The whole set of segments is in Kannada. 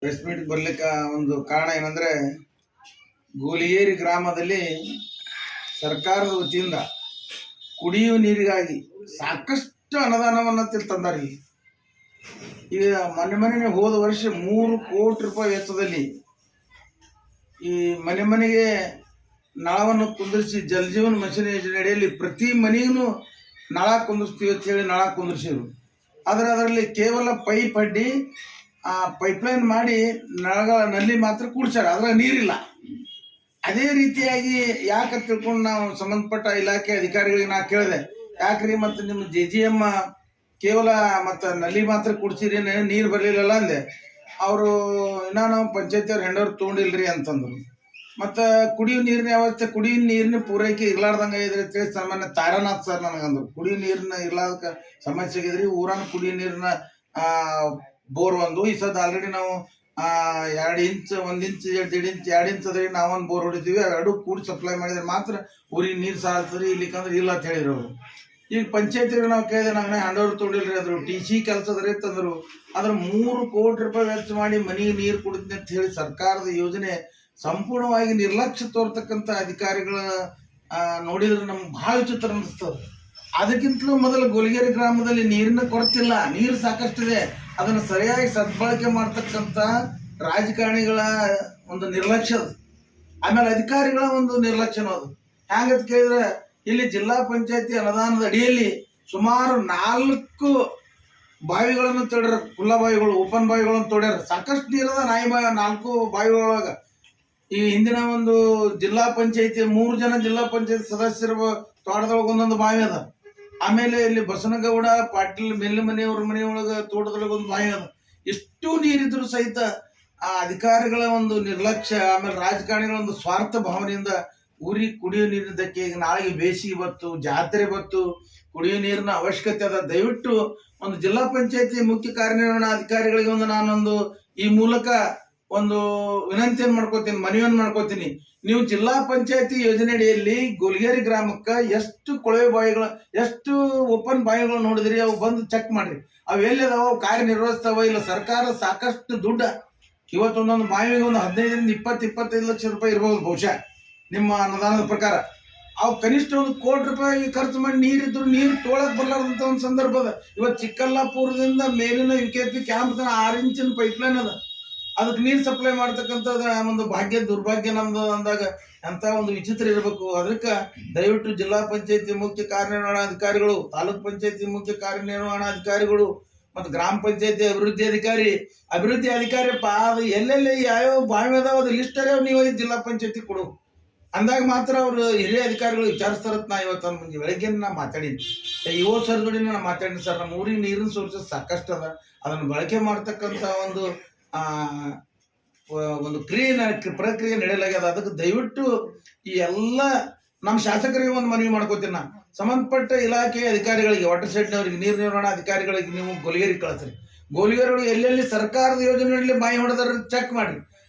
ಪ್ರೆಸ್ ಮೀಟ್ ಬರ್ಲಿಕ್ಕೆ ಒಂದು ಕಾರಣ ಏನಂದ್ರೆ, ಗೋಲಿಗೇರಿ ಗ್ರಾಮದಲ್ಲಿ ಸರ್ಕಾರದ ವತಿಯಿಂದ ಕುಡಿಯುವ ನೀರಿಗಾಗಿ ಸಾಕಷ್ಟು ಅನುದಾನವನ್ನು ತಂದಾರೆ. ಈಗ ಮೊನ್ನೆ ಹೋದ ವರ್ಷ 3 ಕೋಟಿ ರೂಪಾಯಿ ವೆಚ್ಚದಲ್ಲಿ ಈ ಮನೆಗೆ ನಳವನ್ನು ಕುಂದಿರಿಸಿ ಜಲಜೀವನ್ ಮಿಷನ್ ಯೋಜನೆ ಅಡಿಯಲ್ಲಿ ಪ್ರತಿ ಮನೆಗೂ ನಳ ಕುಂದಿರ್ತೀವಿ ಅಂತ ಹೇಳಿ ನಳ ಕುಂದಿರ್ಸಿದ್ರು. ಆದರೆ ಅದರಲ್ಲಿ ಕೇವಲ ಪೈಪ್ ಅಡ್ಡಿ ಪೈಪ್ಲೈನ್ ಮಾಡಿ ನಲ್ಲಿ ಮಾತ್ರ ಕೂಡ್ಸಾರ, ಅದ್ರಾಗ ನೀರಿಲ್ಲ. ಅದೇ ರೀತಿಯಾಗಿ ಯಾಕೆ ತಿಳ್ಕೊಂಡು ನಾವು ಸಂಬಂಧಪಟ್ಟ ಇಲಾಖೆ ಅಧಿಕಾರಿಗಳಿಗೆ ನಾ ಕೇಳಿದೆ, ಯಾಕ್ರಿ ಮತ್ತು ನಿಮ್ಮ JGM ಕೇವಲ ಮತ್ತು ನಲ್ಲಿ ಮಾತ್ರ ಕುಡ್ಸಿರಿ, ನೀರು ಬರಲಿಲ್ಲಲ್ಲ ಅಂದೆ. ಅವರು ಇನ್ನೂ ನಾವು ಪಂಚಾಯತಿಯವ್ರು ಹೆಂಡವ್ರು ತೊಗೊಂಡಿಲ್ರಿ ಅಂತಂದ್ರು. ಮತ್ತು ಕುಡಿಯುವ ನೀರಿನ ವ್ಯವಸ್ಥೆ, ಕುಡಿಯುವ ನೀರಿನ ಪೂರೈಕೆ ಇರ್ಲಾರ್ದಂಗೆ ಇದ್ರೆ ಅಂತೇಳಿ ಸಾಮಾನ್ಯ ತಾರಾನಾಥ್ ಸರ್ ನನಗಂದ್ರು. ಕುಡಿಯುವ ನೀರಿನ ಇರ್ಲಾರ್ದ ಸಮಸ್ಯೆ ಆಗಿದ್ರಿ, ಊರನ್ನ ಕುಡಿಯುವ ನೀರಿನ ಬೋರ್ ಒಂದು ಈ ಸದ್ ಆಲ್ರೆಡಿ ನಾವು 2 ಇಂಚ್ 1 ಇಂಚ್ 1.5 ಇಂಚ್ 2 ಇಂಚ್ ಅದ್ರಿ ನಾವೊಂದು ಬೋರ್ ಹೊಡಿತೀವಿ. ಎರಡು ಕೂಡಿ ಸಪ್ಲೈ ಮಾಡಿದ್ರೆ ಮಾತ್ರ ಊರಿಗೆ ನೀರು ಸಾಲ್ತದ್ರಿ, ಇಲ್ಲಿಕಂದ್ರೆ ಇಲ್ಲ ಅಂತ ಹೇಳಿದ್ರು ಅವರು. ಈಗ ಪಂಚಾಯತಿಗೆ ನಾವು ಕೇಳಿದೆ, ನಾವು ಹ್ಯಾಂಡ್ ಓವರ್ ತೊಗೊಂಡಿಲ್ರಿ ಅದ್ರು, TC ಕೆಲಸದ್ರಿ ತಂದರು. ಅದ್ರ 3 ಕೋಟಿ ರೂಪಾಯಿ ವೆಚ್ಚ ಮಾಡಿ ಮನೆಗೆ ನೀರು ಕುಡಿದ್ನಿ ಅಂತ ಹೇಳಿ ಸರ್ಕಾರದ ಯೋಜನೆ ಸಂಪೂರ್ಣವಾಗಿ ನಿರ್ಲಕ್ಷ್ಯ ತೋರ್ತಕ್ಕಂಥ ಅಧಿಕಾರಿಗಳ ನೋಡಿದ್ರೆ ನಮ್ಗೆ ಭಾಳ ವಿಚಿತ್ರ ಅನಿಸ್ತದೆ. ಅದಕ್ಕಿಂತಲೂ ಮೊದಲು ಗೋಲಿಗೇರಿ ಗ್ರಾಮದಲ್ಲಿ ನೀರಿನ ಕೊರತಿಲ್ಲ, ನೀರು ಸಾಕಷ್ಟಿದೆ. ಅದನ್ನು ಸರಿಯಾಗಿ ಸದ್ಬಳಕೆ ಮಾಡ್ತಕ್ಕಂಥ ರಾಜಕಾರಣಿಗಳ ಒಂದು ನಿರ್ಲಕ್ಷ್ಯ, ಆಮೇಲೆ ಅಧಿಕಾರಿಗಳ ಒಂದು ನಿರ್ಲಕ್ಷ್ಯನೂ ಅದು. ಹ್ಯಾಂಗಂತ ಕೇಳಿದ್ರೆ, ಇಲ್ಲಿ ಜಿಲ್ಲಾ ಪಂಚಾಯತಿ ಅನುದಾನದ ಅಡಿಯಲ್ಲಿ ಸುಮಾರು 4 ಬಾವಿಗಳನ್ನು ತೊಡ್ಯಾರ, ಕುಲ್ಲ ಬಾವಿಗಳು, ಓಪನ್ ಬಾವಿಗಳನ್ನು ತೊಡ್ಯಾರ. ಸಾಕಷ್ಟು ನೀರದ ನಾಯಿ ಬಾವಿ 4 ಬಾವಿಗಳೊಳಗೆ. ಈ ಹಿಂದಿನ ಒಂದು ಜಿಲ್ಲಾ ಪಂಚಾಯತಿ 3 ಜನ ಜಿಲ್ಲಾ ಪಂಚಾಯತಿ ಸದಸ್ಯರ ತೋಟದೊಳಗೆ ಒಂದೊಂದು ಬಾವಿ ಅದ. ಆಮೇಲೆ ಇಲ್ಲಿ ಬಸನಗೌಡ ಪಾಟೀಲ್ ಮೇಲಿನ ಮನೆಯವ್ರ ಮನೆಯೊಳಗೆ ತೋಟದೊಳಗೆ ಒಂದು ಬಾವಿ ಅದ. ಎಷ್ಟು ನೀರಿದ್ರು ಸಹಿತ ಆ ಅಧಿಕಾರಿಗಳ ಒಂದು ನಿರ್ಲಕ್ಷ್ಯ, ಆಮೇಲೆ ರಾಜಕಾರಣಿಗಳ ಒಂದು ಸ್ವಾರ್ಥ ಭಾವನೆಯಿಂದ ಊರಿಗೆ ಕುಡಿಯೋ ನೀರಿನ ಧಕ್ಕೆ. ಈಗ ನಾಳೆಗೆ ಬೇಸಿಗೆ ಬತ್ತು, ಜಾತ್ರೆ ಬತ್ತು, ಕುಡಿಯೋ ನೀರಿನ ಅವಶ್ಯಕತೆ ಅದ. ದಯವಿಟ್ಟು ಒಂದು ಜಿಲ್ಲಾ ಪಂಚಾಯತಿ ಮುಖ್ಯ ಕಾರ್ಯನಿರ್ವಹಣಾಧಿಕಾರಿಗಳಿಗೆ ಒಂದು ನಾನೊಂದು ಈ ಮೂಲಕ ಒಂದು ವಿನಂತಿಯನ್ನು ಮಾಡ್ಕೋತೀನಿ, ಮನವಿಯನ್ನು ಮಾಡ್ಕೋತೀನಿ. ನೀವು ಜಿಲ್ಲಾ ಪಂಚಾಯತಿ ಯೋಜನೆ ಅಡಿಯಲ್ಲಿ ಗೋಲಿಗೇರಿ ಗ್ರಾಮಕ್ಕೆ ಎಷ್ಟು ಕೊಳವೆ ಬಾವಿಗಳು, ಎಷ್ಟು ಓಪನ್ ಬಾವಿಗಳು ನೋಡಿದ್ರಿ, ಅವು ಬಂದು ಚೆಕ್ ಮಾಡ್ರಿ. ಅವು ಎಲ್ಲಿದಾವ, ಅವು ಕಾರ್ಯನಿರ್ವಹಿಸ್ತಾವ ಇಲ್ಲ? ಸರ್ಕಾರ ಸಾಕಷ್ಟು ದುಡ್ಡು, ಇವತ್ತೊಂದೊಂದು ಬಾವಿಗೆ ಒಂದು 15ರಿಂದ 20-25 ಲಕ್ಷ ರೂಪಾಯಿ ಇರ್ಬೋದು ಬಹುಶಃ ನಿಮ್ಮ ಅನುದಾನದ ಪ್ರಕಾರ. ಅವು ಕನಿಷ್ಠ 1 ಕೋಟಿ ರೂಪಾಯಿ ಖರ್ಚು ಮಾಡಿ ನೀರಿದ್ರು ನೀರು ತೋಳಕ್ ಬರ್ಲಾರ್ದಂಥ ಒಂದು ಸಂದರ್ಭ ಅದ. ಇವತ್ತು ಚಿಕ್ಕಲ್ಲಾಪುರದಿಂದ ಮೇಲಿನ UKP ಕ್ಯಾಂಪ್ 6 ಇಂಚಿನ ಪೈಪ್ಲೈನ್ ಅದ, ಅದಕ್ಕೆ ನೀರು ಸಪ್ಲೈ ಮಾಡ್ತಕ್ಕಂಥದ್ದು ಒಂದು ಭಾಗ್ಯ ದುರ್ಭಾಗ್ಯ ನಮ್ದು ಅಂದಾಗ ಅಂತ ಒಂದು ವಿಚಿತ್ರ ಇರಬೇಕು. ಅದಕ್ಕೆ ದಯವಿಟ್ಟು ಜಿಲ್ಲಾ ಪಂಚಾಯತಿ ಮುಖ್ಯ ಕಾರ್ಯನಿರ್ವಹಣಾಧಿಕಾರಿಗಳು, ತಾಲೂಕ್ ಪಂಚಾಯತಿ ಮುಖ್ಯ ಕಾರ್ಯನಿರ್ವಹಣಾಧಿಕಾರಿಗಳು ಮತ್ತು ಗ್ರಾಮ ಪಂಚಾಯತಿ ಅಭಿವೃದ್ಧಿ ಅಧಿಕಾರಿ ಅದು ಎಲ್ಲೆಲ್ಲಿ ಯಾವ್ಯಾವ ಬಾವಿ ಅದಾವ ಅದು ಲಿಸ್ಟ್ ಅದಾವ, ನೀವು ಜಿಲ್ಲಾ ಪಂಚಾಯತಿ ಕೊಡು ಅಂದಾಗ ಮಾತ್ರ ಅವರು ಹಿರಿಯ ಅಧಿಕಾರಿಗಳು ವಿಚಾರಿಸ್ತಾರತ್. ನಾ ಇವತ್ತು ಮುಂಜೆ ಬೆಳಗ್ಗೆ ನಾ ಮಾತಾಡೀನಿ, ಇವತ್ತು ಸರ್ ಜೋಡಿ ನಾನು ಮಾತಾಡೀನಿ. ಸರ್, ನಮ್ಮ ಊರಿಗೆ ನೀರಿನ ಸೋರ್ಸಸ್ ಸಾಕಷ್ಟು ಅದ, ಅದನ್ನು ಬಳಕೆ ಮಾಡ್ತಕ್ಕಂಥ ಒಂದು ಪ್ರಕ್ರಿಯೆ ನಡೆಯಲಾಗ್ಯದ. ಅದಕ್ಕೆ ದಯವಿಟ್ಟು ಈ ಎಲ್ಲ ನಮ್ಮ ಶಾಸಕರಿಗೆ ಒಂದು ಮನವಿ ಮಾಡ್ಕೋತೀನಿ. ನಾ ಸಂಬಂಧಪಟ್ಟ ಇಲಾಖೆ ಅಧಿಕಾರಿಗಳಿಗೆ, ವಾಟರ್ ಸೆಡ್ನವರಿಗೆ, ನೀರು ನಿರ್ವಹಣಾ ಅಧಿಕಾರಿಗಳಿಗೆ ನೀವು ಗೋಲಿಗೇರಿ ಕಳಿಸ್ರಿ. ಗೋಲಿಗೇರಿ ಎಲ್ಲೆಲ್ಲಿ ಸರ್ಕಾರದ ಯೋಜನೆಯಲ್ಲಿ ಬಾಯಿ ಹೊಡೆದಾರ ಚೆಕ್ ಮಾಡ್ರಿ,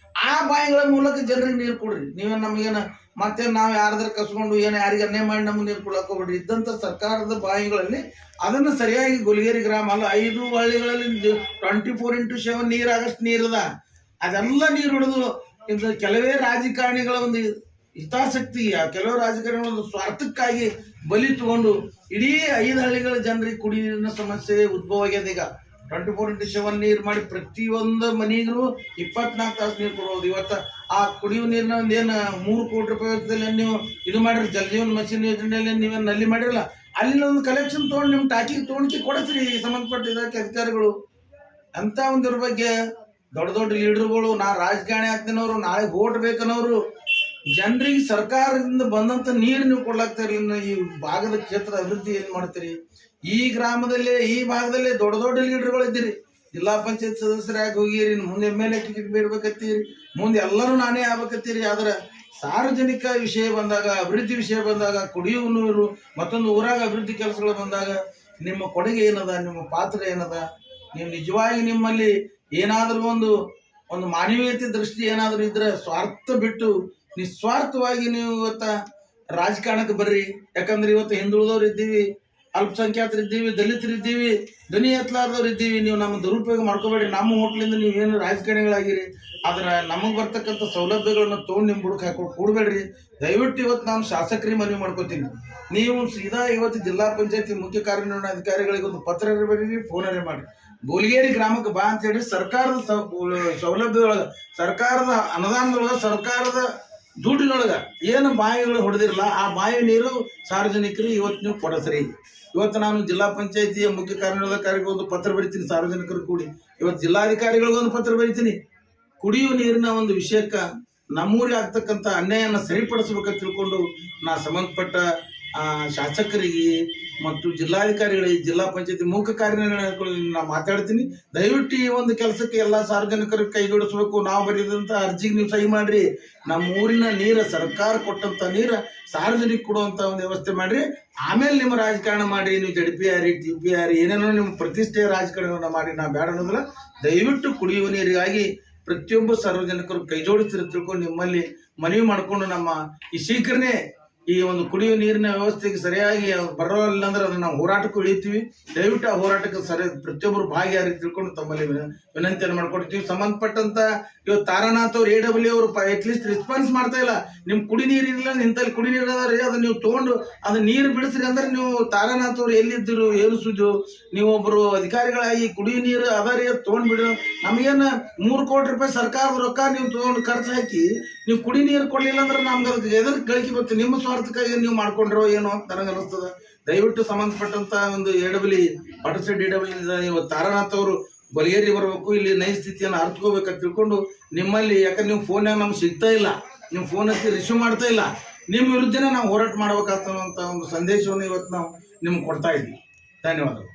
ಆ ಬಾಯಿಗಳ ಮೂಲಕ ಜನರಿಗೆ ನೀರು ಕೊಡ್ರಿ. ನೀವೇ ನಮಗೇನ ಮತ್ತೆ ನಾವು ಯಾರಾದ್ರೂ ಕಸ್ಕೊಂಡು ಏನು ಯಾರಿಗೆ ಅನ್ಯಾಯ ಮಾಡಿ ನಮ್ಗೆ ನೀರು ಕೊಡಕ್ಕೆ ಹೋಗ್ಬಿಡ್ರಿ. ಇದ್ದಂಥ ಸರ್ಕಾರದ ಬಾವಿಗಳಲ್ಲಿ ಅದನ್ನು ಸರಿಯಾಗಿ ಗೋಲಿಗೇರಿ ಗ್ರಾಮ ಅಲ್ಲ 5 ಹಳ್ಳಿಗಳಲ್ಲಿ 24x7 ನೀರಾಗಷ್ಟು ನೀರದ, ಅದೆಲ್ಲ ನೀರು ಹಿಡಿದು ಇದು ಕೆಲವೇ ರಾಜಕಾರಣಿಗಳ ಒಂದು ಹಿತಾಸಕ್ತಿ, ಕೆಲವು ರಾಜಕಾರಣಿಗಳ ಒಂದು ಸ್ವಾರ್ಥಕ್ಕಾಗಿ ಬಲಿ ತಗೊಂಡು ಇಡೀ 5 ಹಳ್ಳಿಗಳ ಜನರಿಗೆ ಕುಡಿಯ ನೀರಿನ ಸಮಸ್ಯೆ ಉದ್ಭವ ಆಗ್ಯದ. ಈಗ 24x7 ನೀರು ಮಾಡಿ ಪ್ರತಿಯೊಂದು ಮನೆಗೂ 24 ತಾಸು ನೀರು ಕೊಡೋದು. ಇವತ್ತು ಆ ಕುಡಿಯುವ ನೀರಿನ ಒಂದು ಏನು 3 ಕೋಟಿ ರೂಪಾಯಿ ನೀವು ಇದು ಮಾಡಿರಿ, ಜಲಜೀವನ್ ಮಿಷನ್ ಯೋಜನೆಯಲ್ಲಿ ನೀವೇನು ನಲ್ಲಿ ಮಾಡಿರಲ್ಲ, ಅಲ್ಲಿ ಒಂದು ಕಲೆಕ್ಷನ್ ತೊಗೊಂಡು ನಿಮ್ಮ ಟಾಕಿಗೆ ತೊಗೊಂಡು ಕೊಡಿಸ್ರಿ ಸಂಬಂಧಪಟ್ಟ ಇಲಾಖೆ ಅಧಿಕಾರಿಗಳು. ಅಂತ ಒಂದ್ರ ಬಗ್ಗೆ ದೊಡ್ಡ ಲೀಡರ್ಗಳು, ನಾ ರಾಜಕಾರಣಿ ಆಗ್ತೀನವ್ರು, ನಾಳೆ ಓಟ್ ಬೇಕನ್ನೋರು ಜನರಿಗೆ ಸರ್ಕಾರದಿಂದ ಬಂದಂಥ ನೀರು ನೀವು ಕೊಡ್ಲಾಗ್ತಾ ಇರಲಿಲ್ಲ. ಈ ಭಾಗದ ಕ್ಷೇತ್ರ ಅಭಿವೃದ್ಧಿ ಏನು ಮಾಡ್ತೀರಿ? ಈ ಗ್ರಾಮದಲ್ಲಿ ಈ ಭಾಗದಲ್ಲಿ ದೊಡ್ಡ ಲೀಡರ್ಗಳು ಇದ್ದೀರಿ, ಜಿಲ್ಲಾ ಪಂಚಾಯತ್ ಸದಸ್ಯರಾಗಿ ಹೋಗಿರಿ, ಮುಂದೆ MLA ಟಿಕೆಟ್ ಬೇಡ್ಬೇಕತ್ತೀರಿ, ಮುಂದೆ ಎಲ್ಲರೂ ನಾನೇ ಆಗ್ಬೇಕತ್ತೀರಿ. ಆದ್ರೆ ಸಾರ್ವಜನಿಕ ವಿಷಯ ಬಂದಾಗ, ಅಭಿವೃದ್ಧಿ ವಿಷಯ ಬಂದಾಗ, ಕುಡಿಯುವ ನೀರು ಮತ್ತೊಂದು ಊರಾಗ ಅಭಿವೃದ್ಧಿ ಕೆಲಸಗಳು ಬಂದಾಗ ನಿಮ್ಮ ಕೊಡುಗೆ ಏನದ, ನಿಮ್ಮ ಪಾತ್ರ ಏನದ? ನೀವು ನಿಜವಾಗಿ ನಿಮ್ಮಲ್ಲಿ ಏನಾದರೂ ಒಂದು ಮಾನವೀಯತೆ ದೃಷ್ಟಿ ಏನಾದರೂ ಇದ್ರೆ ಸ್ವಾರ್ಥ ಬಿಟ್ಟು ನಿಸ್ವಾರ್ಥವಾಗಿ ನೀವು ಇವತ್ತ ರಾಜಕಾರಣಕ್ಕೆ ಬರ್ರಿ. ಯಾಕಂದ್ರೆ ಇವತ್ತು ಹಿಂದುಳಿದವ್ರು ಇದ್ದೀವಿ, ಅಲ್ಪಸಂಖ್ಯಾತರಿದ್ದೀವಿ, ದಲಿತರಿದ್ದೀವಿ, ಧ್ವನಿ ಎತ್ತಲಾರ್ದವ್ರು ಇದ್ದೀವಿ. ನೀವು ನಮ್ಮ ದುರುಪಯೋಗ ಮಾಡ್ಕೋಬೇಡಿ. ನಮ್ಮ ಹೋಟ್ಲಿಂದ ನೀವೇನು ರಾಜಕಾರಣಿಗಳಾಗಿರಿ, ಆದ್ರೆ ನಮಗೆ ಬರ್ತಕ್ಕಂಥ ಸೌಲಭ್ಯಗಳನ್ನ ತೊಗೊಂಡು ನಿಮ್ಮ ಬುಡಕ್ಕೆ ಹಾಕೊಂಡು ಕೂಡಬೇಡ್ರಿ. ದಯವಿಟ್ಟು ಇವತ್ತು ನಾನು ಶಾಸಕರಿಗೆ ಮನವಿ ಮಾಡ್ಕೋತೀನಿ, ನೀವು ಸೀದಾ ಇವತ್ತು ಜಿಲ್ಲಾ ಪಂಚಾಯತಿ ಮುಖ್ಯ ಕಾರ್ಯನಿರ್ವಹಣಾಧಿಕಾರಿಗಳಿಗೆ ಒಂದು ಪತ್ರ ಬರೀರಿ, ಫೋನರೇ ಮಾಡಿ. ಗೋಲಿಗೇರಿ ಗ್ರಾಮಕ್ಕೆ ಬಾ ಅಂತೇಳಿ ಸರ್ಕಾರದ ಸೌಲಭ್ಯದೊಳಗೆ, ಸರ್ಕಾರದ ಅನುದಾನದೊಳಗೆ, ಸರ್ಕಾರದ ದುಡ್ಡಿನೊಳಗೆ ಏನು ಬಾವಿಗಳು ಹೊಡೆದಿರಲ್ಲ, ಆ ಬಾವಿ ನೀರು ಸಾರ್ವಜನಿಕರಿಗೆ ಇವತ್ತು ನೀವು ಕೊಡಿಸ್ರಿ. ಇವತ್ತು ನಾನು ಜಿಲ್ಲಾ ಪಂಚಾಯತಿಯ ಮುಖ್ಯ ಕಾರ್ಯನಿರ್ವಹಣಾಧಿಕಾರಿಗೆ ಒಂದು ಪತ್ರ ಬರಿತೀನಿ, ಸಾರ್ವಜನಿಕರು ಕೂಡಿ. ಇವತ್ತು ಜಿಲ್ಲಾಧಿಕಾರಿಗಳಿಗೂ ಒಂದು ಪತ್ರ ಬರಿತೀನಿ. ಕುಡಿಯುವ ನೀರಿನ ಒಂದು ವಿಷಯಕ್ಕೆ ನಮ್ಮೂರಿಗೆ ಆಗ್ತಕ್ಕಂಥ ಅನ್ಯಾಯನ ಸರಿಪಡಿಸ್ಬೇಕಂತ ತಿಳ್ಕೊಂಡು ನಾ ಸಂಬಂಧಪಟ್ಟ ಶಾಸಕರಿಗೆ ಮತ್ತು ಜಿಲ್ಲಾಧಿಕಾರಿಗಳಿಗೆ, ಜಿಲ್ಲಾ ಪಂಚಾಯತಿ ಮುಖ್ಯ ಕಾರ್ಯನಿರ್ವಹಣಾಧಿಕಾರಿಗಳಿಗೆ ನಾ ಮಾತಾಡ್ತೀನಿ. ದಯವಿಟ್ಟು ಈ ಒಂದು ಕೆಲಸಕ್ಕೆ ಎಲ್ಲ ಸಾರ್ವಜನಿಕರು ಕೈ ಜೋಡಿಸ್ಬೇಕು. ನಾವು ಬರೆದಂಥ ಅರ್ಜಿಗೆ ನೀವು ಸಹಿ ಮಾಡ್ರಿ. ನಮ್ಮ ಊರಿನ ನೀರು, ಸರ್ಕಾರ ಕೊಟ್ಟಂಥ ನೀರು ಸಾರ್ವಜನಿಕ ಕೊಡುವಂಥ ಒಂದು ವ್ಯವಸ್ಥೆ ಮಾಡ್ರಿ. ಆಮೇಲೆ ನಿಮ್ಮ ರಾಜಕಾರಣ ಮಾಡಿ, ನೀವು ZPR TPR ಏನೇನೋ ನಿಮ್ಮ ಪ್ರತಿಷ್ಠೆಯ ರಾಜಕಾರಣವನ್ನು ಮಾಡಿ ನಾ ಬೇಡ ಅನ್ನೋದಿಲ್ಲ. ದಯವಿಟ್ಟು ಕುಡಿಯುವ ನೀರಿಗಾಗಿ ಪ್ರತಿಯೊಬ್ಬ ಸಾರ್ವಜನಿಕರು ಕೈ ಜೋಡಿಸ್ತಿರ ತಿಳ್ಕೊಂಡು ನಿಮ್ಮಲ್ಲಿ ಮನವಿ ಮಾಡಿಕೊಂಡು ನಮ್ಮ ಈ ಶೀಘ್ರನೇ ಈ ಒಂದು ಕುಡಿಯುವ ನೀರಿನ ವ್ಯವಸ್ಥೆಗೆ ಸರಿಯಾಗಿ ಬರೋಲ್ಲ ಅಂದ್ರೆ ಅದನ್ನ ನಾವು ಹೋರಾಟಕ್ಕೆ ಇಳಿತೀವಿ. ದಯವಿಟ್ಟು ಆ ಹೋರಾಟಕ್ಕೆ ಪ್ರತಿಯೊಬ್ಬರು ಭಾಗಿಯಾಗಿ ತಿಳ್ಕೊಂಡು ತಮ್ಮಲ್ಲಿ ವಿನಂತಿಯನ್ನು ಮಾಡ್ಕೊಡ್ತೀವಿ. ಸಂಬಂಧಪಟ್ಟಂತ ಇವತ್ತು ತಾರಾನಾಥ್ ಅವ್ರು AW ಅವರು ಅಟ್ಲೀಸ್ಟ್ ರೆಸ್ಪಾನ್ಸ್ ಮಾಡ್ತಾ ಇಲ್ಲ. ನಿಮ್ ಕುಡಿ ನೀರಿಲ್ಲ, ನಿಂತಲ್ಲಿ ಕುಡಿ ನೀರು ಅದಾರೆ, ಅದನ್ನ ನೀವು ತಗೊಂಡು ಅದನ್ನ ನೀರು ಬಿಡಿಸ್ರಿ ಅಂದ್ರೆ ನೀವು ತಾರಾನಾಥ್ ಅವ್ರು ಎಲ್ಲಿದ್ದರು, ಏನು ಸುದ್ದಿ, ನೀವೊಬ್ರು ಅಧಿಕಾರಿಗಳಾಗಿ ಕುಡಿಯುವ ನೀರು ಅದಾರಿ ತೊಗೊಂಡ್ಬಿಡು. ನಮಗೇನು 3 ಕೋಟಿ ರೂಪಾಯಿ ಸರ್ಕಾರದ ರೊಕ್ಕ ನೀವು ತೊಗೊಂಡು ಖರ್ಚು ಹಾಕಿ ನೀವು ಕುಡಿ ನೀರು ಕೊಡ್ಲಿಲ್ಲ ಅಂದ್ರೆ ನಮ್ಗೆ ಅದಕ್ಕೆ ಎದಕ್ಕೆ ಗಳಿಕೆ ಬರ್ತದೆ? ನಿಮ್ಮ ಸ್ವಾರ್ಥಕ್ಕಾಗಿ ನೀವು ಮಾಡ್ಕೊಂಡ್ರೋ ಏನೋ ಅಂತ ನನಗೆ ಅನಿಸ್ತದ. ದಯವಿಟ್ಟು ಸಂಬಂಧಪಟ್ಟಂತ ಒಂದು ಇವತ್ತು ತಾರಾನಾಥ್ ಅವರು ಬಲಗೇರಿ ಬರಬೇಕು, ಇಲ್ಲಿ ನೈಜ ಸ್ಥಿತಿಯನ್ನು ಅರ್ಥಕೋಬೇಕಂತ ತಿಳ್ಕೊಂಡು ನಿಮ್ಮಲ್ಲಿ, ಯಾಕಂದ್ರೆ ನೀವು ಫೋನ್ಯಾಗ ನಮ್ಗೆ ಸಿಗ್ತಾ ಇಲ್ಲ, ನೀವು ಫೋನ್ ಹಚ್ಚಿ ರಿಸೀವ್ ಮಾಡ್ತಾ ಇಲ್ಲ, ನಿಮ್ಮ ವಿರುದ್ಧನೇ ನಾವು ಹೋರಾಟ ಮಾಡ್ಬೇಕಾಗ್ತಂತ ಒಂದು ಸಂದೇಶವನ್ನು ಇವತ್ತು ನಾವು ನಿಮ್ಗೆ ಕೊಡ್ತಾ ಇದ್ವಿ. ಧನ್ಯವಾದಗಳು.